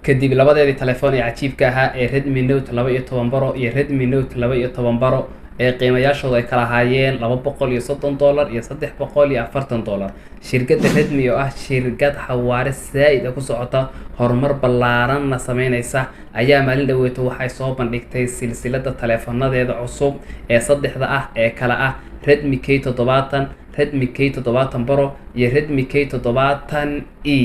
kadib labadeedii telefoon ee cajiibka ahaa ee Redmi Note 12 Pro iyo Redmi Note 12 Pro ee qiimayaashooda ay kala haayeen $230 iyo $340. shirkadda Redmi oo ah shirkad xawaare zaid ku socota horumar ballaaran sameynaysa ayaa maalin dhaweeto waxay soo bandhigtay silsilada teleefoonadeeda cusub ee saddexda ah ee kala ah Redmi K70, Redmi K70 Pro iyo Redmi K70e.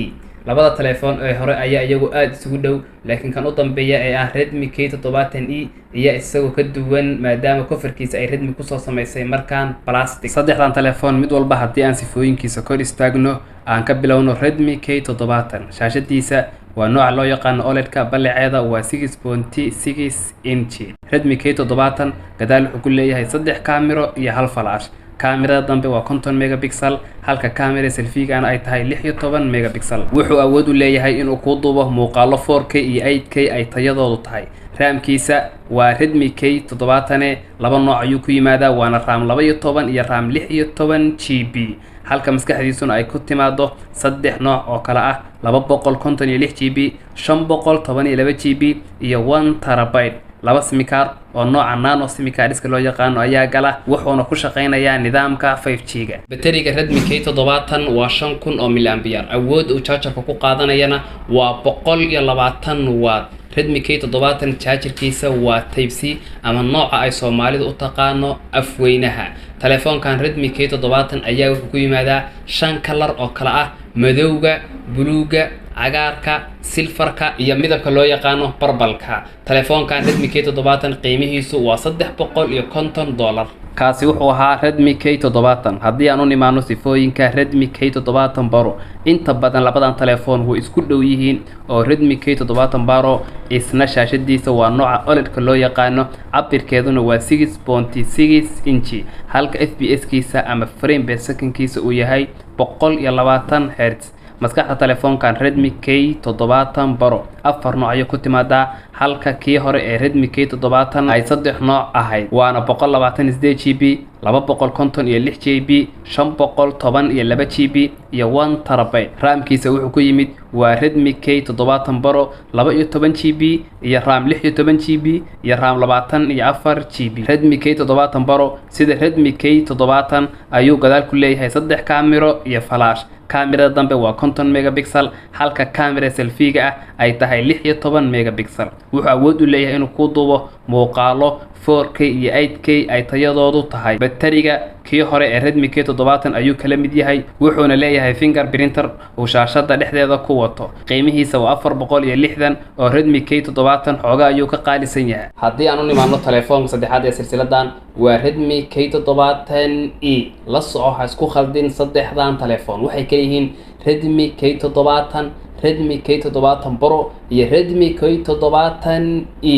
labada telefoon ee hore ayaa iyagu aad isugu dhow, laakiin kan u dambeeya ee ah Redmi K70e iyo isagoo ka duwan maadaama coverkiisa ay Redmi kusoo sameysay markaan plastic. saddexdan telefoon mid walba haddii aan sifooyinkiisa kor istaagno aan ka bilowno Redmi K70. shaashadiisa waa nooca loo yaqaan OLED-ka, ballaceeda waa 6.6 inch. Redmi K70 gadaal wuxuu ku leeyahay 3 kaamiro iyo hal flash. kaamirada dambe waa 50 megapixel halka kaamira selfie-gana ay tahay 16 megapixel. wuxuu awood u leeyahay inuu ku duubo muuqaalo 4K iyo 8K ay tayadoodu tahay. RAM-kiisa waa Redmi K70 laba nooc ayuu ku yimaadaa, waana RAM 12 iyo RAM 16GB, halka maskaxdiisuna ay ku timaado saddex nooc oo kala ah 256GB, 512GB iyo 1TB. laba SIM card oo nooca nano SIM card loo yaqaan ayaa gala, wuxuuna ku shaqeynayaa nidaamka 5G-ga. bateriga Redmi K70 waa 5000 mAh. awood uu charger-ka ku qaadanayana waa 120 watt. Redmi K70 charger-kiisa waa Type-C ama nooca ay Soomaalidu u taqaano afweynaha. telefoonkan Redmi K70 ayaa wuxuu ku yimaadaa 5 kalar oo kala ah madowga, buluuga, cagaarka, silfarka iyo midabka loo yaqaano purple-ka. telefoonkan Redmi K70 qiimihiisu waa $350. kaasi wuxuu ahaa Redmi K70. haddii aan u nimaano sifooyinka Redmi K70 Pro, inta badan labadan telefoon way isku dhow yihiin oo Redmi K70 Pro isna shaashadiisa waa nooca OLED-ka loo yaqaano, cabirkeeduna waa 6.6 inch, halka FPS-kiisa ama frame per second-kiisa uu yahay 120 Hz. maskaxda telefoonkan Redmi K70 Pro afar nooc ayay ku timaadaa, halka kii hore ee Redmi K70 ay saddex nooc ahayd, waana 128GB, 256GB, 512GB iyo 1TB. RAM-kiisa wuxuu ku yimid waa Redmi K70 Pro 12GB iyo RAM 16GB iyo RAM 24GB. Redmi K70 Pro sida Redmi K70 ayuu gadaal ku leeyahay 3 kaamiro iyo flash. kaamirada dambe waa 50 megapixel halka kaamira selfie-ga ah ay tahay 16 megapixel. wuxuu awood u leeyahay inuu ku duubo muuqaalo 4K iyo 8K ay tayadoodu tahay. bateriga kii hore ee Redmi K70 ayuu kala mid yahay, wuxuuna leeyahay fingerprinter uu shaashada dhexdeeda ku wato. qiimihiisa waa 460 oo Redmi K70 xooga ayuu ka qaalisan yahay. haddii aan u nimaano telefoonka saddexaad ee silsiladan waa Redmi K70e. la soco ha isku khaldin saddexdan telefoon, waxay kala yihiin Redmi K70, Redmi K70 Pro iyo Redmi K70e.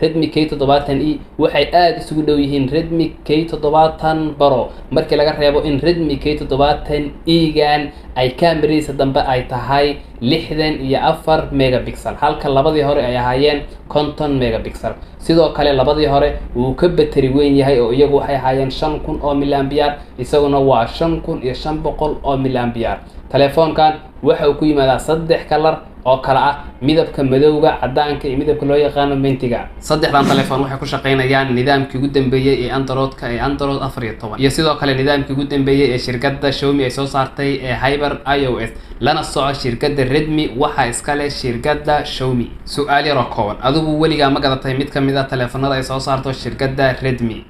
Redmi K70e waxay aad isugu dhow yihiin Redmi K70 Pro markii laga reebo in Redmi K70e-gan ay kaamiradiisa dambe ay tahay 64 megapixel halka labadii hore ay ahaayeen 50 megapixel. sidoo kale labadii hore wuu ka bateri weyn yahay oo iyagu waxay ahaayeen 5000 mAh, isaguna waa 5500 mAh. telefoonkan waxa uu ku yimaadaa saddex kalar oo kala ah midabka madowga, cadaanka iyo midabka loo yaqaano mentiga. saddexdan telefoon waxay ku shaqeynayaan nidaamkii ugu dambeeyay ee Android-ka ee Android 14 iyo sidoo kale nidaamkii ugu dambeeyay ee shirkadda Xiaomi ay soo saartay ee Hyper iOS. lana soco shirkadda Redmi waxa iska leh shirkadda Xiaomi. su'aal yar oo kooban, adigu weligaa ma gadatay mid ka mid ah telefoonada ay soo saarto shirkadda Redmi?